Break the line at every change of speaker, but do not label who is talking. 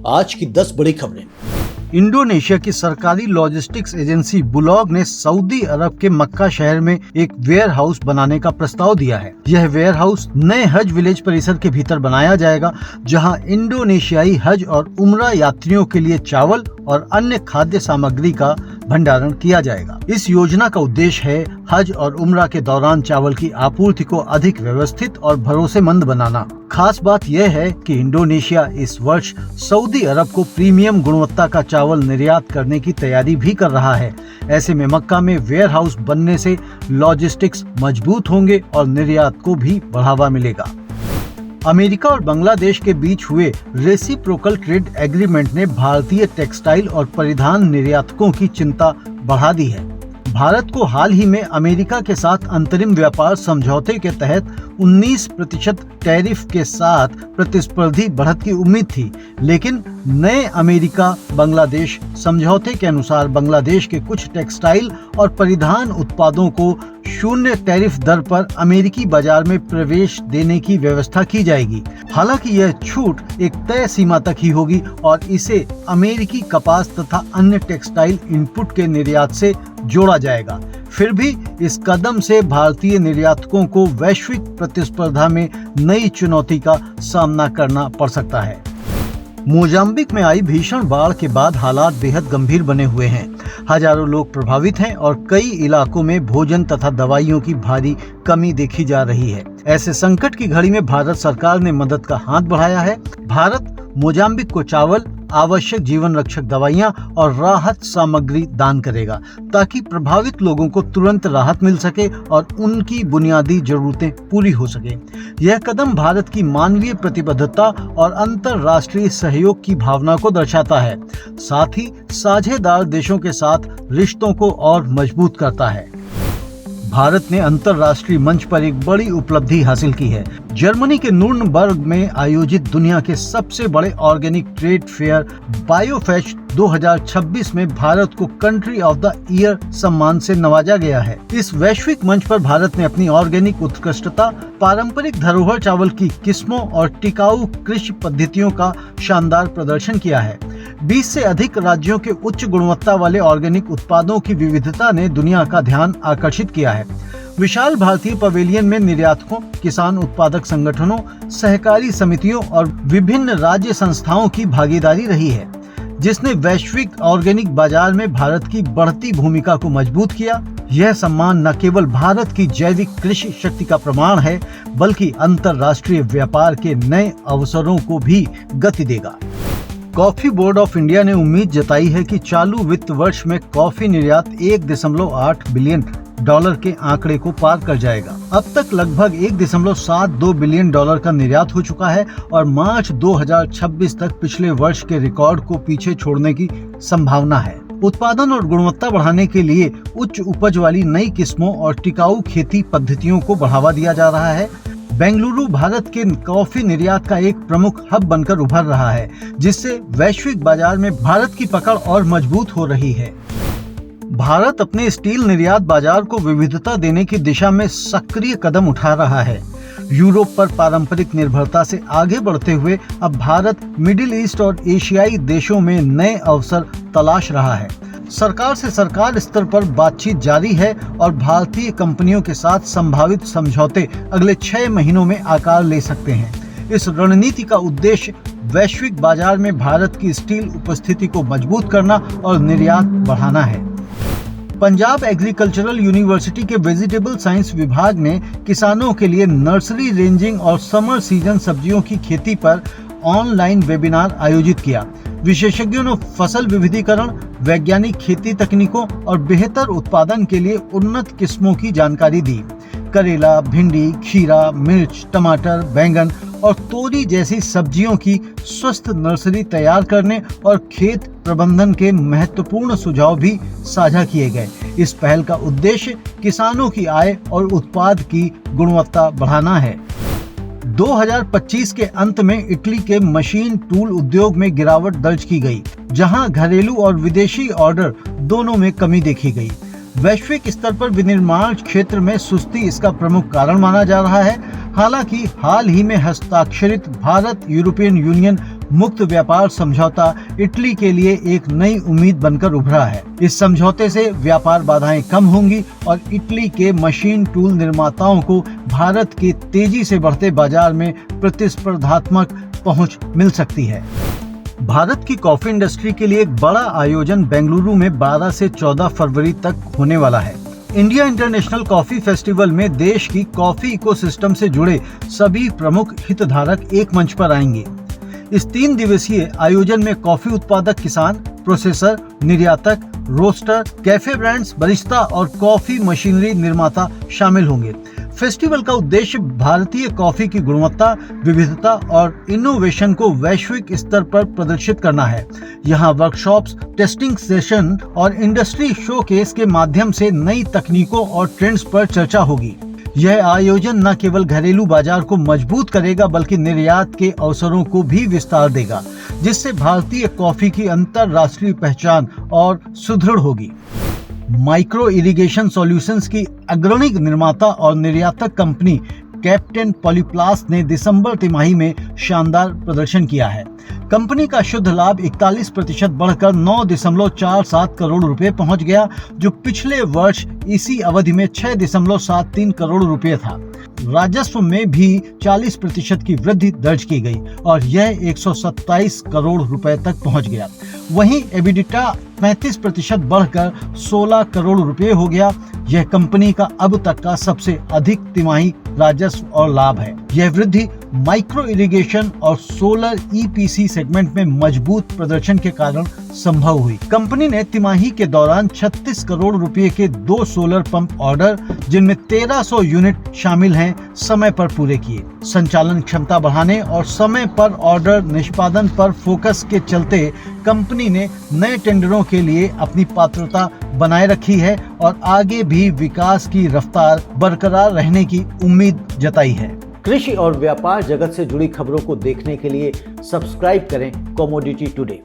आज की 10 बड़ी खबरें।
इंडोनेशिया की सरकारी लॉजिस्टिक्स एजेंसी बुलॉग ने सऊदी अरब के मक्का शहर में एक वेयर हाउस बनाने का प्रस्ताव दिया है। यह वेयर हाउस नए हज विलेज परिसर के भीतर बनाया जाएगा, जहां इंडोनेशियाई हज और उम्रा यात्रियों के लिए चावल और अन्य खाद्य सामग्री का भंडारण किया जाएगा। इस योजना का उद्देश्य है हज और उम्रा के दौरान चावल की आपूर्ति को अधिक व्यवस्थित और भरोसेमंद बनाना। खास बात यह है कि इंडोनेशिया इस वर्ष सऊदी अरब को प्रीमियम गुणवत्ता का चावल निर्यात करने की तैयारी भी कर रहा है। ऐसे में मक्का में वेयर हाउस बनने से लॉजिस्टिक्स मजबूत होंगे और निर्यात को भी बढ़ावा मिलेगा। अमेरिका और बांग्लादेश के बीच हुए रेसिप्रोकल ट्रेड एग्रीमेंट ने भारतीय टेक्सटाइल और परिधान निर्यातकों की चिंता बढ़ा दी है। भारत को हाल ही में अमेरिका के साथ अंतरिम व्यापार समझौते के तहत 19% टैरिफ के साथ प्रतिस्पर्धी बढ़त की उम्मीद थी, लेकिन नए अमेरिका बांग्लादेश समझौते के अनुसार बांग्लादेश के कुछ टेक्सटाइल और परिधान उत्पादों को 0 टैरिफ दर पर अमेरिकी बाजार में प्रवेश देने की व्यवस्था की जाएगी। हालांकि यह छूट एक तय सीमा तक ही होगी और इसे अमेरिकी कपास तथा अन्य टेक्सटाइल इनपुट के निर्यात से जोड़ा जाएगा। फिर भी इस कदम से भारतीय निर्यातकों को वैश्विक प्रतिस्पर्धा में नई चुनौती का सामना करना पड़ सकता है। मोजाम्बिक में आई भीषण बाढ़ के बाद हालात बेहद गंभीर बने हुए हैं। हजारों लोग प्रभावित हैं और कई इलाकों में भोजन तथा दवाइयों की भारी कमी देखी जा रही है। ऐसे संकट की घड़ी में भारत सरकार ने मदद का हाथ बढ़ाया है। भारत मोजाम्बिक को चावल, आवश्यक जीवन रक्षक दवाइयां और राहत सामग्री दान करेगा, ताकि प्रभावित लोगों को तुरंत राहत मिल सके और उनकी बुनियादी जरूरतें पूरी हो सके। यह कदम भारत की मानवीय प्रतिबद्धता और अंतर्राष्ट्रीय सहयोग की भावना को दर्शाता है, साथ ही साझेदार देशों के साथ रिश्तों को और मजबूत करता है। भारत ने अंतर्राष्ट्रीय मंच पर एक बड़ी उपलब्धि हासिल की है। जर्मनी के नुर्नबर्ग में आयोजित दुनिया के सबसे बड़े ऑर्गेनिक ट्रेड फेयर बायोफेस्ट 2026 में भारत को कंट्री ऑफ द ईयर सम्मान से नवाजा गया है। इस वैश्विक मंच पर भारत ने अपनी ऑर्गेनिक उत्कृष्टता, पारंपरिक धरोहर चावल की किस्मों और टिकाऊ कृषि पद्धतियों का शानदार प्रदर्शन किया है। 20 से अधिक राज्यों के उच्च गुणवत्ता वाले ऑर्गेनिक उत्पादों की विविधता ने दुनिया का ध्यान आकर्षित किया है। विशाल भारतीय पवेलियन में निर्यातकों, किसान उत्पादक संगठनों, सहकारी समितियों और विभिन्न राज्य संस्थाओं की भागीदारी रही है, जिसने वैश्विक ऑर्गेनिक बाजार में भारत की बढ़ती भूमिका को मजबूत किया। यह सम्मान न केवल भारत की जैविक कृषि शक्ति का प्रमाण है, बल्कि अंतर्राष्ट्रीय व्यापार के नए अवसरों को भी गति देगा। कॉफी बोर्ड ऑफ इंडिया ने उम्मीद जताई है कि चालू वित्त वर्ष में कॉफी निर्यात $1.8 बिलियन के आंकड़े को पार कर जाएगा। अब तक लगभग $1.72 बिलियन का निर्यात हो चुका है और मार्च 2026 तक पिछले वर्ष के रिकॉर्ड को पीछे छोड़ने की संभावना है। उत्पादन और गुणवत्ता बढ़ाने के लिए उच्च उपज वाली नई किस्मों और टिकाऊ खेती पद्धतियों को बढ़ावा दिया जा रहा है। बेंगलुरु भारत के कॉफी निर्यात का एक प्रमुख हब बनकर उभर रहा है, जिससे वैश्विक बाजार में भारत की पकड़ और मजबूत हो रही है। भारत अपने स्टील निर्यात बाजार को विविधता देने की दिशा में सक्रिय कदम उठा रहा है। यूरोप पर पारंपरिक निर्भरता से आगे बढ़ते हुए अब भारत मिडिल ईस्ट और एशियाई देशों में नए अवसर तलाश रहा है। सरकार से सरकार स्तर पर बातचीत जारी है और भारतीय कंपनियों के साथ संभावित समझौते अगले 6 महीनों में आकार ले सकते हैं। इस रणनीति का उद्देश्य वैश्विक बाजार में भारत की स्टील उपस्थिति को मजबूत करना और निर्यात बढ़ाना है। पंजाब एग्रीकल्चरल यूनिवर्सिटी के वेजिटेबल साइंस विभाग ने किसानों के लिए नर्सरी रेंजिंग और समर सीजन सब्जियों की खेती पर ऑनलाइन वेबिनार आयोजित किया। विशेषज्ञों ने फसल विविधीकरण, वैज्ञानिक खेती तकनीकों और बेहतर उत्पादन के लिए उन्नत किस्मों की जानकारी दी। करेला, भिंडी, खीरा, मिर्च, टमाटर, बैंगन और तोरी जैसी सब्जियों की स्वस्थ नर्सरी तैयार करने और खेत प्रबंधन के महत्वपूर्ण सुझाव भी साझा किए गए। इस पहल का उद्देश्य किसानों की आय और उत्पाद की गुणवत्ता बढ़ाना है। 2025 के अंत में इटली के मशीन टूल उद्योग में गिरावट दर्ज की गई, जहां घरेलू और विदेशी ऑर्डर दोनों में कमी देखी गई। वैश्विक स्तर पर विनिर्माण क्षेत्र में सुस्ती इसका प्रमुख कारण माना जा रहा है। हालांकि हाल ही में हस्ताक्षरित भारत यूरोपियन यूनियन मुक्त व्यापार समझौता इटली के लिए एक नई उम्मीद बनकर उभरा है। इस समझौते से व्यापार बाधाएं कम होंगी और इटली के मशीन टूल निर्माताओं को भारत के तेजी से बढ़ते बाजार में प्रतिस्पर्धात्मक पहुंच मिल सकती है। भारत की कॉफी इंडस्ट्री के लिए एक बड़ा आयोजन बेंगलुरु में 12 से 14 फरवरी तक होने वाला है। इंडिया इंटरनेशनल कॉफी फेस्टिवल में देश की कॉफी इकोसिस्टम से जुड़े सभी प्रमुख हितधारक एक मंच पर आएंगे। इस 3 दिवसीय आयोजन में कॉफी उत्पादक किसान, प्रोसेसर, निर्यातक, रोस्टर, कैफे ब्रांड्स, बरिस्ता और कॉफी मशीनरी निर्माता शामिल होंगे। फेस्टिवल का उद्देश्य भारतीय कॉफी की गुणवत्ता, विविधता और इनोवेशन को वैश्विक स्तर पर प्रदर्शित करना है। यहाँ वर्कशॉप्स, टेस्टिंग सेशन और इंडस्ट्री शोकेस के माध्यम से नई तकनीकों और ट्रेंड्स पर चर्चा होगी। यह आयोजन न केवल घरेलू बाजार को मजबूत करेगा बल्कि निर्यात के अवसरों को भी विस्तार देगा, जिससे भारतीय कॉफी की अंतर्राष्ट्रीय पहचान और सुदृढ़ होगी। माइक्रो इरिगेशन सॉल्यूशंस की अग्रणी निर्माता और निर्यातक कंपनी कैप्टेन पॉलीप्लास्ट ने दिसंबर तिमाही में शानदार प्रदर्शन किया है। कंपनी का शुद्ध लाभ 41% बढ़कर 9.47 करोड़ रुपए पहुंच गया, जो पिछले वर्ष इसी अवधि में 6.73 करोड़ रुपए था। राजस्व में भी 40% की वृद्धि दर्ज की गई और यह 127 करोड़ रुपए तक पहुंच गया। वहीं एबिडिटा 35% बढ़कर 16 करोड़ रुपए हो गया। यह कंपनी का अब तक का सबसे अधिक तिमाही राजस्व और लाभ है। यह वृद्धि माइक्रो इरिगेशन और सोलर ईपीसी सेगमेंट में मजबूत प्रदर्शन के कारण संभव हुई। कंपनी ने तिमाही के दौरान 36 करोड़ रुपए के 2 सोलर पंप ऑर्डर, जिनमें 1300 यूनिट शामिल हैं, समय पर पूरे किए। संचालन क्षमता बढ़ाने और समय पर ऑर्डर निष्पादन पर फोकस के चलते कंपनी ने नए टेंडरों के लिए अपनी पात्रता बनाए रखी है और आगे भी विकास की रफ्तार बरकरार रहने की उम्मीद जताई है। कृषि और व्यापार जगत से जुड़ी खबरों को देखने के लिए सब्सक्राइब करें कमोडिटी टुडे।